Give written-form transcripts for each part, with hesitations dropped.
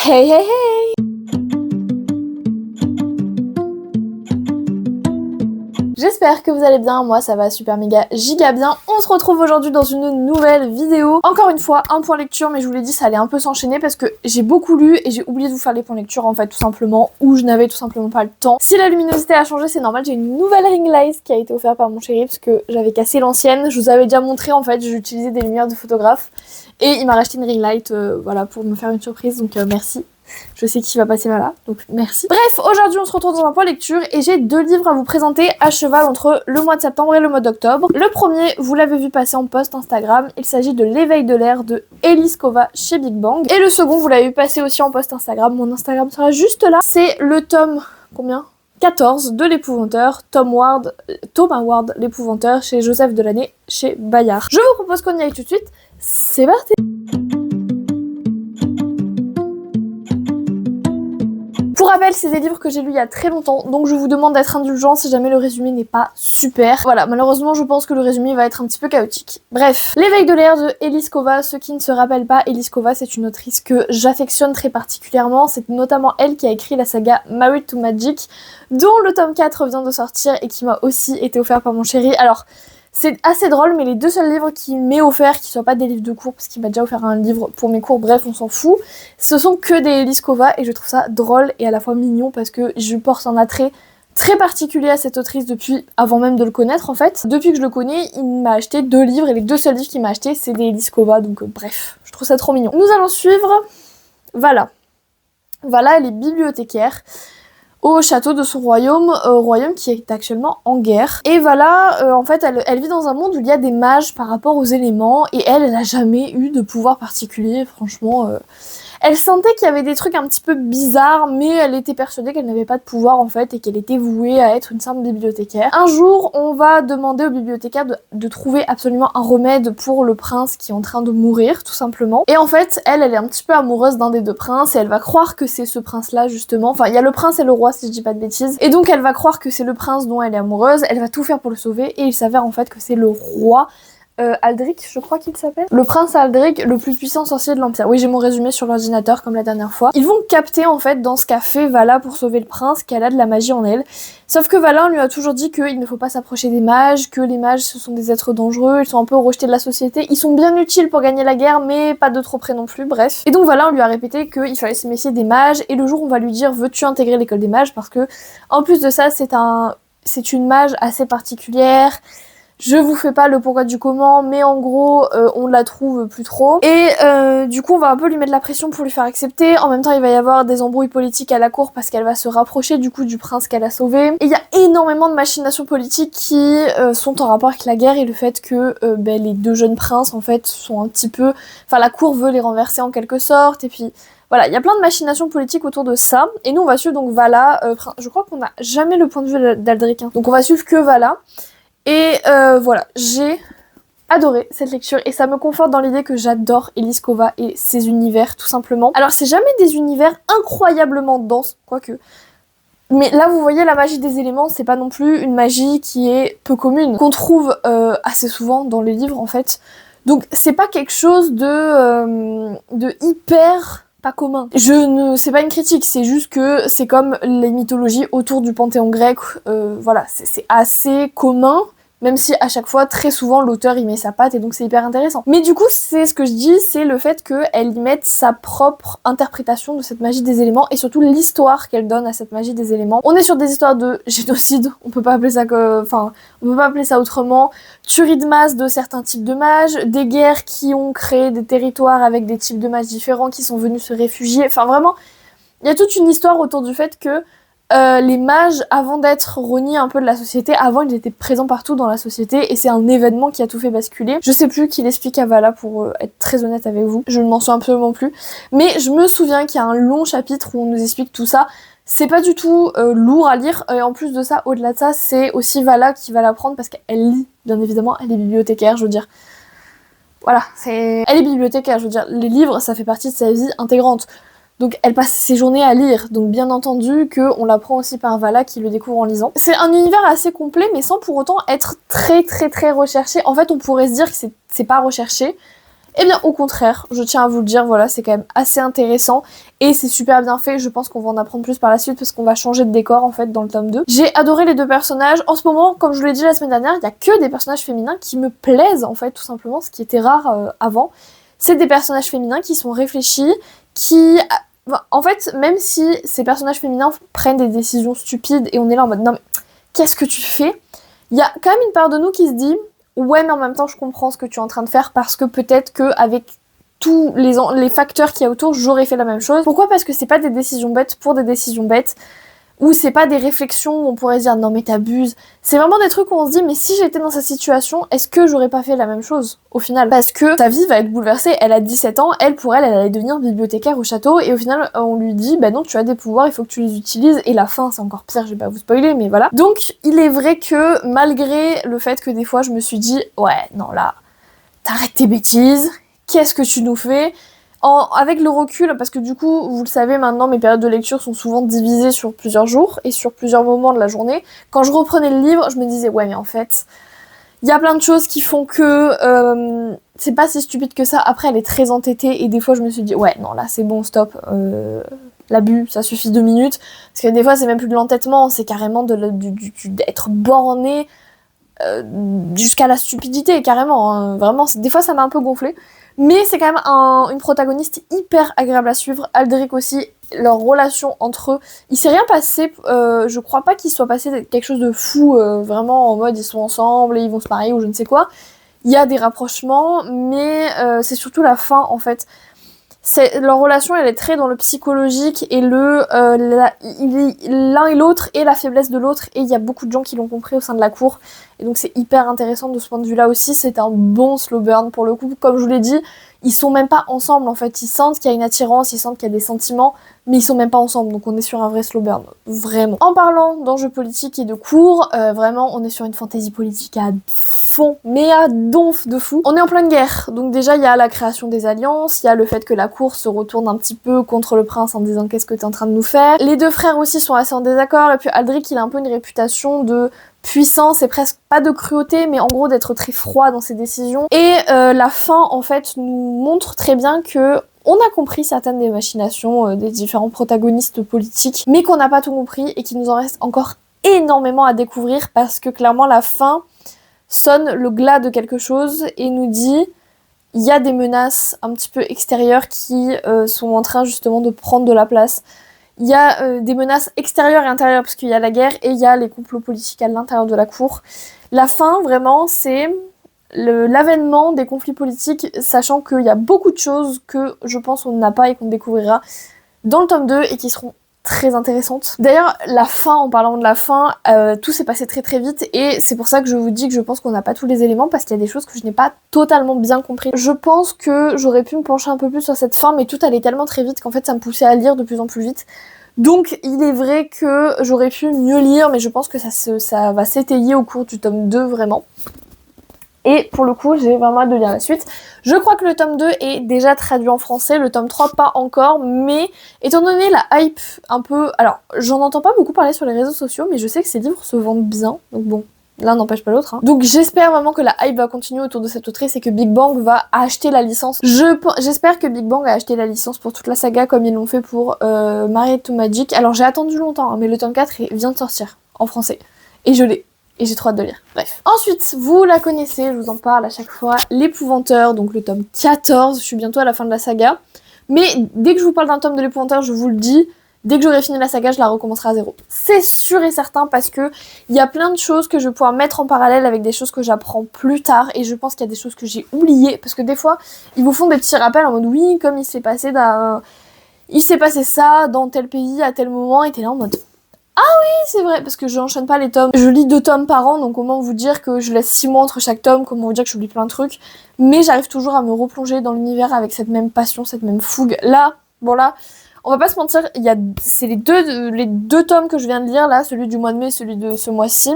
Hey hey hey! J'espère que vous allez bien, moi ça va super méga giga bien. On se retrouve aujourd'hui dans une nouvelle vidéo. Encore une fois, un point lecture, mais je vous l'ai dit, ça allait un peu s'enchaîner parce que j'ai beaucoup lu et j'ai oublié de vous faire les points lecture en fait tout simplement, ou je n'avais tout simplement pas le temps. Si la luminosité a changé, c'est normal, j'ai une nouvelle ring light qui a été offerte par mon chéri parce que j'avais cassé l'ancienne. Je vous avais déjà montré en fait, j'utilisais des lumières de photographe et il m'a racheté une ring light voilà, pour me faire une surprise, donc merci. Je sais qui va passer par là, donc merci. Bref, aujourd'hui on se retrouve dans un point lecture et j'ai 2 livres à vous présenter à cheval entre le mois de septembre et le mois d'octobre. Le premier, vous l'avez vu passer en post Instagram, il s'agit de L'éveil de l'air de Elise Kova chez Big Bang. Et le second, vous l'avez vu passer aussi en post Instagram, mon Instagram sera juste là. C'est le tome, combien 14 de l'épouvanteur, Thomas Ward, l'épouvanteur, chez Joseph Delaney, chez Bayard. Je vous propose qu'on y aille tout de suite, c'est parti. Pour rappel, c'est des livres que j'ai lus il y a très longtemps, donc je vous demande d'être indulgent si jamais le résumé n'est pas super. Voilà, malheureusement je pense que le résumé va être un petit peu chaotique. Bref, L'éveil de l'air de Elise Kova. Ceux qui ne se rappellent pas, Elise Kova c'est une autrice que j'affectionne très particulièrement. C'est notamment elle qui a écrit la saga Married to Magic, dont le tome 4 vient de sortir et qui m'a aussi été offert par mon chéri. Alors, c'est assez drôle, mais les 2 seuls livres qu'il m'ait offert, qui soient pas des livres de cours, parce qu'il m'a déjà offert un livre pour mes cours, bref, on s'en fout, ce sont que des Elise Kova, et je trouve ça drôle et à la fois mignon, parce que je porte un attrait très particulier à cette autrice depuis avant même de le connaître, en fait. Depuis que je le connais, il m'a acheté 2 livres, et les 2 seuls livres qu'il m'a acheté, c'est des Elise Kova, donc bref, je trouve ça trop mignon. Nous allons suivre Vala. Vala, elle est bibliothécaire au château de son royaume, royaume qui est actuellement en guerre. Et voilà, en fait, elle vit dans un monde où il y a des mages par rapport aux éléments, et elle n'a jamais eu de pouvoir particulier, franchement. Elle sentait qu'il y avait des trucs un petit peu bizarres, mais elle était persuadée qu'elle n'avait pas de pouvoir en fait, et qu'elle était vouée à être une simple bibliothécaire. Un jour, on va demander au bibliothécaire de trouver absolument un remède pour le prince qui est en train de mourir, tout simplement. Et en fait, elle est un petit peu amoureuse d'un des 2 princes, et elle va croire que c'est ce prince-là, justement. Enfin, il y a le prince et le roi, si je dis pas de bêtises. Et donc, elle va croire que c'est le prince dont elle est amoureuse, elle va tout faire pour le sauver, et il s'avère en fait que c'est le roi Aldric, je crois qu'il s'appelle. Le prince Aldric, le plus puissant sorcier de l'Empire. Oui, j'ai mon résumé sur l'ordinateur comme la dernière fois. Ils vont capter en fait dans ce qu'a fait Vala pour sauver le prince qu'elle a de la magie en elle. Sauf que Vala lui a toujours dit qu'il ne faut pas s'approcher des mages, que les mages ce sont des êtres dangereux, ils sont un peu rejetés de la société, ils sont bien utiles pour gagner la guerre mais pas de trop près non plus, bref. Et donc Vala on lui a répété qu'il fallait se méfier des mages, et le jour où on va lui dire veux-tu intégrer l'école des mages, parce que en plus de ça c'est une mage assez particulière. Je vous fais pas le pourquoi du comment, mais en gros, on la trouve plus trop. Et du coup, on va un peu lui mettre la pression pour lui faire accepter. En même temps, il va y avoir des embrouilles politiques à la cour parce qu'elle va se rapprocher du coup du prince qu'elle a sauvé. Et il y a énormément de machinations politiques qui sont en rapport avec la guerre et le fait que les 2 jeunes princes, en fait, sont un petit peu... Enfin, la cour veut les renverser en quelque sorte, et puis... Voilà, il y a plein de machinations politiques autour de ça. Et nous, on va suivre donc Vala. Je crois qu'on n'a jamais le point de vue d'Aldric, hein. Donc on va suivre que Vala. Et voilà, j'ai adoré cette lecture et ça me conforte dans l'idée que j'adore Elise Kova et ses univers tout simplement. Alors c'est jamais des univers incroyablement denses, quoique. Mais là vous voyez la magie des éléments, c'est pas non plus une magie qui est peu commune, qu'on trouve assez souvent dans les livres en fait. Donc c'est pas quelque chose de hyper... pas commun. C'est pas une critique, c'est juste que c'est comme les mythologies autour du panthéon grec, voilà, c'est assez commun, même si à chaque fois, très souvent, l'auteur y met sa patte et donc c'est hyper intéressant. Mais du coup, c'est ce que je dis, c'est le fait qu'elle y mette sa propre interprétation de cette magie des éléments et surtout l'histoire qu'elle donne à cette magie des éléments. On est sur des histoires de génocide, on peut pas appeler ça on peut pas appeler ça autrement, tuerie de masse de certains types de mages, des guerres qui ont créé des territoires avec des types de mages différents qui sont venus se réfugier, enfin vraiment, il y a toute une histoire autour du fait que les mages, avant d'être reniés un peu de la société, avant ils étaient présents partout dans la société et c'est un événement qui a tout fait basculer. Je sais plus qui l'explique à Vala pour être très honnête avec vous, je ne m'en souviens absolument plus. Mais je me souviens qu'il y a un long chapitre où on nous explique tout ça. C'est pas du tout lourd à lire, et en plus de ça, au-delà de ça, c'est aussi Vala qui va l'apprendre parce qu'elle lit, bien évidemment, elle est bibliothécaire, je veux dire. Voilà, elle est bibliothécaire, je veux dire, les livres, ça fait partie de sa vie intégrante. Donc elle passe ses journées à lire, donc bien entendu qu'on l'apprend aussi par Vala qui le découvre en lisant. C'est un univers assez complet, mais sans pour autant être très très très recherché. En fait, on pourrait se dire que c'est pas recherché, Eh bien au contraire, je tiens à vous le dire, voilà, c'est quand même assez intéressant et c'est super bien fait, je pense qu'on va en apprendre plus par la suite parce qu'on va changer de décor en fait dans le tome 2. J'ai adoré les deux personnages, en ce moment, comme je vous l'ai dit la semaine dernière, il y a que des personnages féminins qui me plaisent en fait tout simplement, ce qui était rare avant. C'est des personnages féminins qui sont réfléchis, qui... En fait, même si ces personnages féminins prennent des décisions stupides et on est là en mode non mais qu'est-ce que tu fais? Il y a quand même une part de nous qui se dit ouais, mais en même temps, je comprends ce que tu es en train de faire parce que peut-être qu'avec tous les facteurs qu'il y a autour, j'aurais fait la même chose. Pourquoi? Parce que c'est pas des décisions bêtes pour des décisions bêtes. Ou c'est pas des réflexions où on pourrait se dire non mais t'abuses. C'est vraiment des trucs où on se dit mais si j'étais dans sa situation, est-ce que j'aurais pas fait la même chose au final? Parce que sa vie va être bouleversée, elle a 17 ans, pour elle allait devenir bibliothécaire au château et au final on lui dit bah non tu as des pouvoirs, il faut que tu les utilises et la fin c'est encore pire, je vais pas vous spoiler mais voilà. Donc il est vrai que malgré le fait que des fois je me suis dit ouais non là t'arrêtes tes bêtises, qu'est-ce que tu nous fais? Avec le recul, parce que du coup, vous le savez maintenant, mes périodes de lecture sont souvent divisées sur plusieurs jours et sur plusieurs moments de la journée. Quand je reprenais le livre, je me disais, ouais, mais en fait, il y a plein de choses qui font que c'est pas si stupide que ça. Après, elle est très entêtée et des fois, je me suis dit, ouais, non, là, c'est bon, stop. L'abus, ça suffit 2 minutes. Parce que des fois, c'est même plus de l'entêtement, c'est carrément d'être borné jusqu'à la stupidité, carrément. Hein. Vraiment, des fois, ça m'a un peu gonflé. Mais c'est quand même une protagoniste hyper agréable à suivre. Aldric aussi, leur relation entre eux. Il s'est rien passé, je crois pas qu'il soit passé quelque chose de fou, vraiment en mode ils sont ensemble et ils vont se marier ou je ne sais quoi. Il y a des rapprochements, mais c'est surtout la fin en fait. Leur relation elle est très dans le psychologique et l'un et l'autre et la faiblesse de l'autre et il y a beaucoup de gens qui l'ont compris au sein de la cour et donc c'est hyper intéressant de ce point de vue là aussi. C'est un bon slow burn pour le coup, comme je vous l'ai dit, ils sont même pas ensemble en fait, ils sentent qu'il y a une attirance, ils sentent qu'il y a des sentiments mais ils sont même pas ensemble, donc on est sur un vrai slow burn, vraiment. En parlant d'enjeux politiques et de cours, vraiment on est sur une fantaisie politique à fond, mais à donf de fou. On est en pleine guerre, donc déjà il y a la création des alliances, il y a le fait que la cour se retourne un petit peu contre le prince en disant qu'est-ce que t'es en train de nous faire. Les deux frères aussi sont assez en désaccord, et puis Aldric il a un peu une réputation de puissance et presque pas de cruauté, mais en gros d'être très froid dans ses décisions. Et la fin en fait nous montre très bien que on a compris certaines des machinations des différents protagonistes politiques, mais qu'on n'a pas tout compris et qu'il nous en reste encore énormément à découvrir parce que clairement la fin sonne le glas de quelque chose et nous dit il y a des menaces un petit peu extérieures qui sont en train justement de prendre de la place. Il y a des menaces extérieures et intérieures parce qu'il y a la guerre et il y a les complots politiques à l'intérieur de la cour. La fin vraiment c'est l'avènement des conflits politiques, sachant qu'il y a beaucoup de choses que je pense on n'a pas et qu'on découvrira dans le tome 2 et qui seront très intéressantes. D'ailleurs, la fin, en parlant de la fin, tout s'est passé très très vite et c'est pour ça que je vous dis que je pense qu'on n'a pas tous les éléments parce qu'il y a des choses que je n'ai pas totalement bien compris. Je pense que j'aurais pu me pencher un peu plus sur cette fin mais tout allait tellement très vite qu'en fait ça me poussait à lire de plus en plus vite. Donc il est vrai que j'aurais pu mieux lire mais je pense que ça va s'étayer au cours du tome 2 vraiment. Et pour le coup, j'ai vraiment hâte de lire la suite. Je crois que le tome 2 est déjà traduit en français, le tome 3 pas encore, mais étant donné la hype un peu... Alors, j'en entends pas beaucoup parler sur les réseaux sociaux, mais je sais que ces livres se vendent bien, donc bon, l'un n'empêche pas l'autre. Hein. Donc j'espère vraiment que la hype va continuer autour de cette autrice et que Big Bang va acheter la licence. J'espère que Big Bang a acheté la licence pour toute la saga comme ils l'ont fait pour Married to Magic. Alors j'ai attendu longtemps, hein, mais le tome 4 vient de sortir en français, et je l'ai. Et j'ai trop hâte de lire. Bref. Ensuite, vous la connaissez, je vous en parle à chaque fois, l'Épouvanteur, donc le tome 14, je suis bientôt à la fin de la saga. Mais dès que je vous parle d'un tome de l'Épouvanteur, je vous le dis, dès que j'aurai fini la saga, je la recommencerai à zéro. C'est sûr et certain parce que il y a plein de choses que je vais pouvoir mettre en parallèle avec des choses que j'apprends plus tard et je pense qu'il y a des choses que j'ai oubliées parce que des fois, ils vous font des petits rappels en mode oui, comme il s'est passé ça dans tel pays à tel moment et t'es là en mode... Oui, c'est vrai, parce que je n'enchaîne pas les tomes. Je lis 2 tomes par an, donc comment vous dire que je laisse 6 mois entre chaque tome, comment vous dire que j'oublie plein de trucs. Mais j'arrive toujours à me replonger dans l'univers avec cette même passion, cette même fougue. Là, bon là, on va pas se mentir, c'est les deux tomes que je viens de lire, là, celui du mois de mai et celui de ce mois-ci.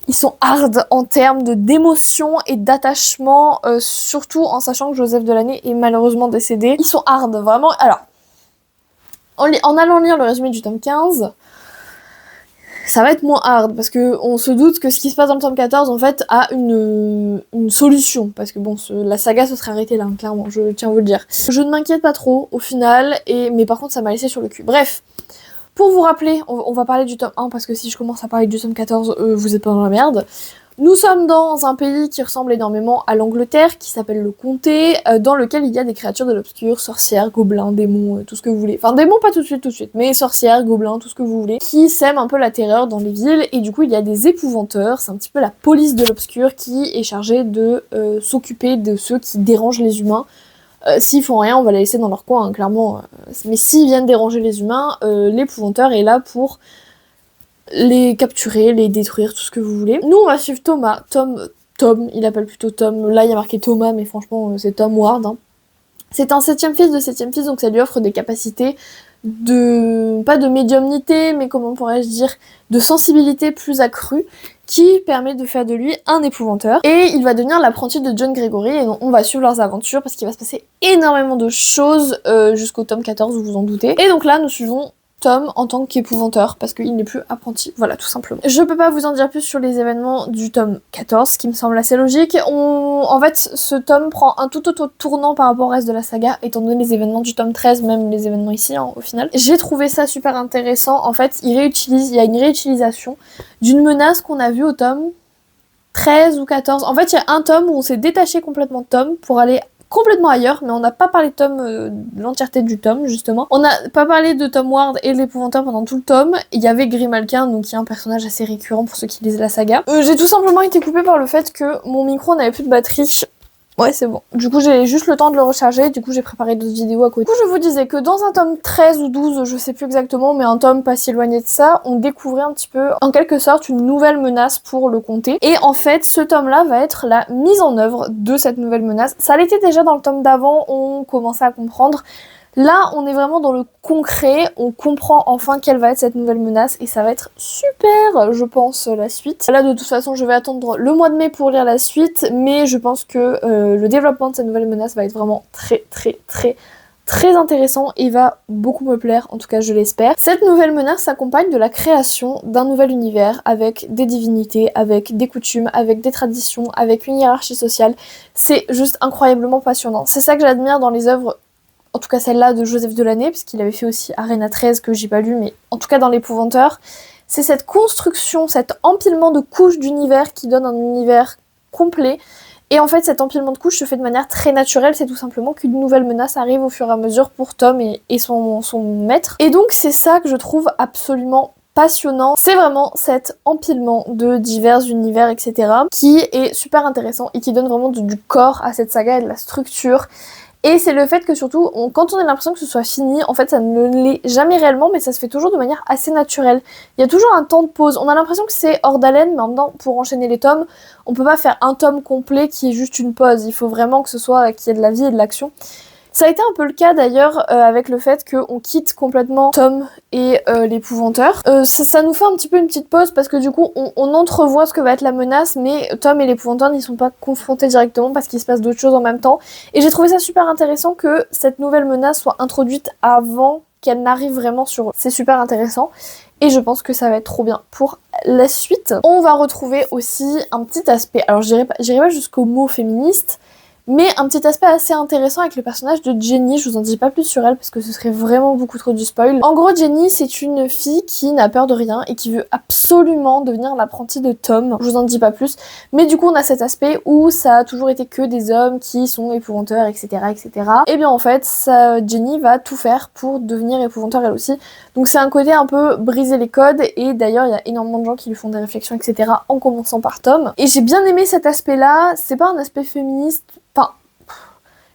Ils sont hard en termes d'émotion et d'attachement, surtout en sachant que Joseph Delaney est malheureusement décédé. Ils sont hard, vraiment. Alors, en allant lire le résumé du tome 15... ça va être moins hard, parce que on se doute que ce qui se passe dans le tome 14, en fait, a une solution, parce que bon, la saga se serait arrêtée là, hein, clairement, je tiens à vous le dire. Je ne m'inquiète pas trop, au final, mais par contre, ça m'a laissé sur le cul. Bref, pour vous rappeler, on va parler du tome 1, parce que si je commence à parler du tome 14, vous êtes pas dans la merde. Nous sommes dans un pays qui ressemble énormément à l'Angleterre, qui s'appelle le Comté, dans lequel il y a des créatures de l'obscur, sorcières, gobelins, démons, tout ce que vous voulez. Enfin, démons pas tout de suite, mais sorcières, gobelins, tout ce que vous voulez, qui sèment un peu la terreur dans les villes, et du coup il y a des épouvanteurs, c'est un petit peu la police de l'obscur qui est chargée de s'occuper de ceux qui dérangent les humains. S'ils font rien, on va les laisser dans leur coin, hein, clairement. Mais s'ils viennent déranger les humains, l'épouvanteur est là pour les capturer, les détruire, tout ce que vous voulez. Nous, on va suivre Thomas. Tom, il appelle plutôt Tom. Là, il y a marqué Thomas, mais franchement, c'est Tom Ward. Hein. C'est un 7ème fils de 7ème fils, donc ça lui offre des capacités pas de médiumnité, mais comment pourrais-je dire, de sensibilité plus accrue, qui permet de faire de lui un épouvanteur. Et il va devenir l'apprenti de John Gregory, et donc on va suivre leurs aventures, parce qu'il va se passer énormément de choses jusqu'au tome 14, vous vous en doutez. Et donc là, nous suivons Tom en tant qu'épouvanteur, parce qu'il n'est plus apprenti, voilà, tout simplement. Je peux pas vous en dire plus sur les événements du tome 14, ce qui me semble assez logique. En fait, ce tome prend un tout autre tournant par rapport au reste de la saga, étant donné les événements du tome 13, même les événements ici, hein, au final. J'ai trouvé ça super intéressant. En fait, il y a une réutilisation d'une menace qu'on a vue au tome 13 ou 14. En fait, il y a un tome où on s'est détaché complètement de Tom pour aller complètement ailleurs, mais on n'a pas parlé de Tom, de l'entièreté du tome, justement. On n'a pas parlé de Tom Ward et de l'épouvanteur pendant tout le tome. Il y avait Grimalkin, donc qui est un personnage assez récurrent pour ceux qui lisent la saga. J'ai tout simplement été coupée par le fait que mon micro n'avait plus de batterie. Ouais, c'est bon. Du coup, j'ai juste le temps de le recharger, du coup, j'ai préparé d'autres vidéos à côté. Du coup, je vous disais que dans un tome 13 ou 12, je sais plus exactement, mais un tome pas si éloigné de ça, on découvrait un petit peu, en quelque sorte, une nouvelle menace pour le comté. Et en fait, ce tome-là va être la mise en œuvre de cette nouvelle menace. Ça l'était déjà dans le tome d'avant, on commençait à comprendre. Là, on est vraiment dans le concret, on comprend enfin quelle va être cette nouvelle menace et ça va être super, je pense, la suite. Là, de toute façon, je vais attendre le mois de mai pour lire la suite, mais je pense que le développement de cette nouvelle menace va être vraiment très intéressant et va beaucoup me plaire, en tout cas je l'espère. Cette nouvelle menace s'accompagne de la création d'un nouvel univers avec des divinités, avec des coutumes, avec des traditions, avec une hiérarchie sociale. C'est juste incroyablement passionnant. C'est ça que j'admire dans les œuvres, en tout cas celle-là de Joseph Delaney, parce qu'il avait fait aussi Arena 13 que j'ai pas lu, mais en tout cas dans l'épouvanteur, c'est cette construction, cet empilement de couches d'univers qui donne un univers complet. Et en fait cet empilement de couches se fait de manière très naturelle, c'est tout simplement qu'une nouvelle menace arrive au fur et à mesure pour Tom et son maître. Et donc c'est ça que je trouve absolument passionnant, c'est vraiment cet empilement de divers univers, etc. qui est super intéressant et qui donne vraiment du corps à cette saga et de la structure. Et c'est le fait que surtout, quand on a l'impression que ce soit fini, en fait ça ne l'est jamais réellement, mais ça se fait toujours de manière assez naturelle. Il y a toujours un temps de pause. On a l'impression que c'est hors d'haleine, mais en même temps, pour enchaîner les tomes, on peut pas faire un tome complet qui est juste une pause. Il faut vraiment que ce soit, qu'il y ait de la vie et de l'action. Ça a été un peu le cas d'ailleurs avec le fait qu'on quitte complètement Tom et l'épouvanteur. Ça nous fait un petit peu une petite pause parce que du coup on entrevoit ce que va être la menace, mais Tom et l'épouvanteur n'y sont pas confrontés directement parce qu'il se passe d'autres choses en même temps. Et j'ai trouvé ça super intéressant que cette nouvelle menace soit introduite avant qu'elle n'arrive vraiment sur eux. C'est super intéressant. Et je pense que ça va être trop bien pour la suite. On va retrouver aussi un petit aspect, alors j'irai pas jusqu'au mot féministe, mais un petit aspect assez intéressant avec le personnage de Jenny. Je vous en dis pas plus sur elle parce que ce serait vraiment beaucoup trop du spoil. En gros, Jenny, c'est une fille qui n'a peur de rien et qui veut absolument devenir l'apprentie de Tom. Je vous en dis pas plus. Mais du coup, on a cet aspect où ça a toujours été que des hommes qui sont épouvanteurs, etc. etc. Et bien en fait, Jenny va tout faire pour devenir épouvanteur elle aussi. Donc c'est un côté un peu briser les codes. Et d'ailleurs, il y a énormément de gens qui lui font des réflexions, etc. en commençant par Tom. Et j'ai bien aimé cet aspect-là. C'est pas un aspect féministe. Enfin,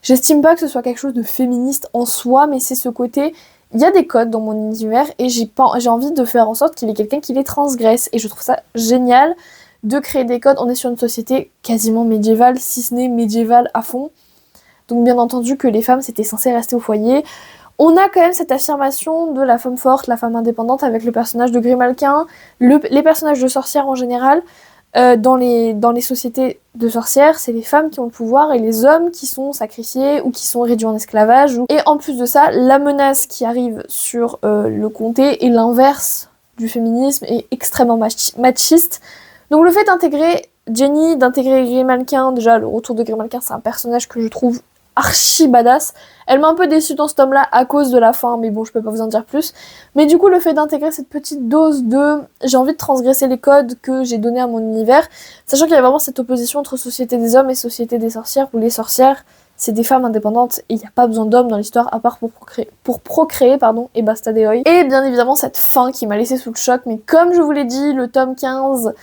j'estime pas que ce soit quelque chose de féministe en soi, mais c'est ce côté, il y a des codes dans mon univers et j'ai envie de faire en sorte qu'il y ait quelqu'un qui les transgresse. Et je trouve ça génial de créer des codes. On est sur une société quasiment médiévale, si ce n'est médiévale à fond. Donc bien entendu que les femmes, c'était censé rester au foyer. On a quand même cette affirmation de la femme forte, la femme indépendante avec le personnage de Grimalkin, les personnages de sorcières en général. Dans les sociétés de sorcières, c'est les femmes qui ont le pouvoir et les hommes qui sont sacrifiés ou qui sont réduits en esclavage. Et en plus de ça, la menace qui arrive sur le comté est l'inverse du féminisme est extrêmement machiste. Donc le fait d'intégrer Jenny, d'intégrer Grimalkin, déjà le retour de Grimalkin c'est un personnage que je trouve archi badass. Elle m'a un peu déçue dans ce tome là à cause de la fin, mais bon je peux pas vous en dire plus. Mais du coup le fait d'intégrer cette petite dose de j'ai envie de transgresser les codes que j'ai donnés à mon univers, sachant qu'il y a vraiment cette opposition entre société des hommes et société des sorcières, où les sorcières c'est des femmes indépendantes et il n'y a pas besoin d'hommes dans l'histoire à part pour procréer et basta des oi. Et bien évidemment cette fin qui m'a laissé sous le choc, mais comme je vous l'ai dit, le tome 15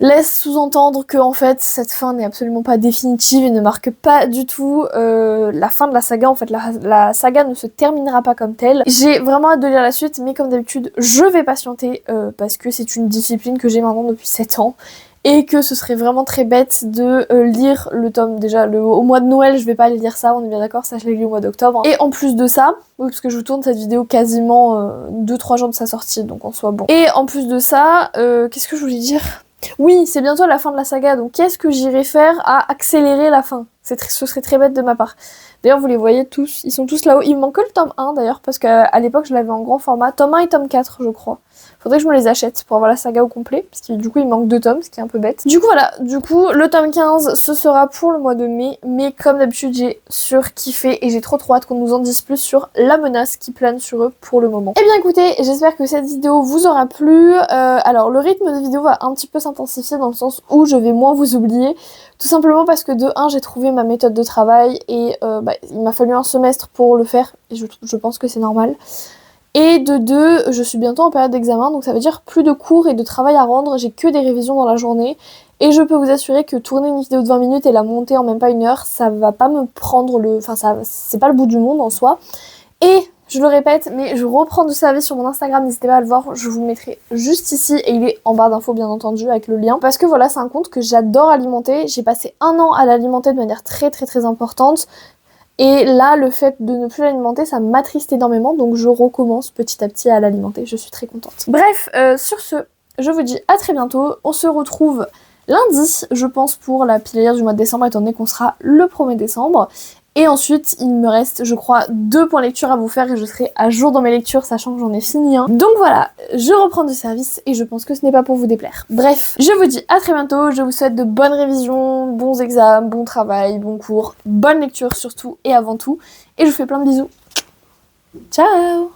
laisse sous-entendre que en fait cette fin n'est absolument pas définitive et ne marque pas du tout la fin de la saga. En fait la saga ne se terminera pas comme telle. J'ai vraiment hâte de lire la suite, mais comme d'habitude je vais patienter parce que c'est une discipline que j'ai maintenant depuis 7 ans et que ce serait vraiment très bête de lire le tome déjà au mois de Noël. Je vais pas aller lire ça, on est bien d'accord, ça je l'ai lu au mois d'octobre. Et en plus de ça, oui parce que je vous tourne cette vidéo quasiment 2-3 jours de sa sortie, donc en soit bon. Et en plus de ça, qu'est-ce que je voulais dire ? Oui, c'est bientôt la fin de la saga, donc qu'est-ce que j'irai faire à accélérer la fin ? Ce serait très bête de ma part. D'ailleurs, vous les voyez tous, ils sont tous là-haut. Il me manque que le tome 1 d'ailleurs, parce qu'à l'époque, je l'avais en grand format. Tome 1 et tome 4, je crois. Faudrait que je me les achète pour avoir la saga au complet, parce que du coup, il manque 2 tomes, ce qui est un peu bête. Du coup, voilà. Du coup, le tome 15, ce sera pour le mois de mai. Mais comme d'habitude, j'ai surkiffé et j'ai trop hâte qu'on nous en dise plus sur la menace qui plane sur eux pour le moment. Eh bien, écoutez, j'espère que cette vidéo vous aura plu. Alors, le rythme de vidéo va un petit peu s'intensifier dans le sens où je vais moins vous oublier. Tout simplement parce que de 1, j'ai trouvé ma méthode de travail et il m'a fallu un semestre pour le faire. Et je pense que c'est normal. Et de 2, je suis bientôt en période d'examen, donc ça veut dire plus de cours et de travail à rendre, j'ai que des révisions dans la journée. Et je peux vous assurer que tourner une vidéo de 20 minutes et la monter en même pas 1 heure, ça va pas me prendre c'est pas le bout du monde en soi. Et, je le répète, mais je reprends du service sur mon Instagram, n'hésitez pas à le voir, je vous le mettrai juste ici, et il est en barre d'infos bien entendu avec le lien. Parce que voilà, c'est un compte que j'adore alimenter, j'ai passé 1 an à l'alimenter de manière très importante. Et là, le fait de ne plus l'alimenter, ça m'attriste énormément, donc je recommence petit à petit à l'alimenter, je suis très contente. Bref, sur ce, je vous dis à très bientôt, on se retrouve lundi, je pense, pour la pilière du mois de décembre, étant donné qu'on sera le 1er décembre. Et ensuite, il me reste, je crois, 2 points lecture à vous faire et je serai à jour dans mes lectures, sachant que j'en ai fini un. Donc voilà, je reprends du service et je pense que ce n'est pas pour vous déplaire. Bref, je vous dis à très bientôt, je vous souhaite de bonnes révisions, bons examens, bon travail, bons cours, bonne lecture surtout et avant tout. Et je vous fais plein de bisous. Ciao!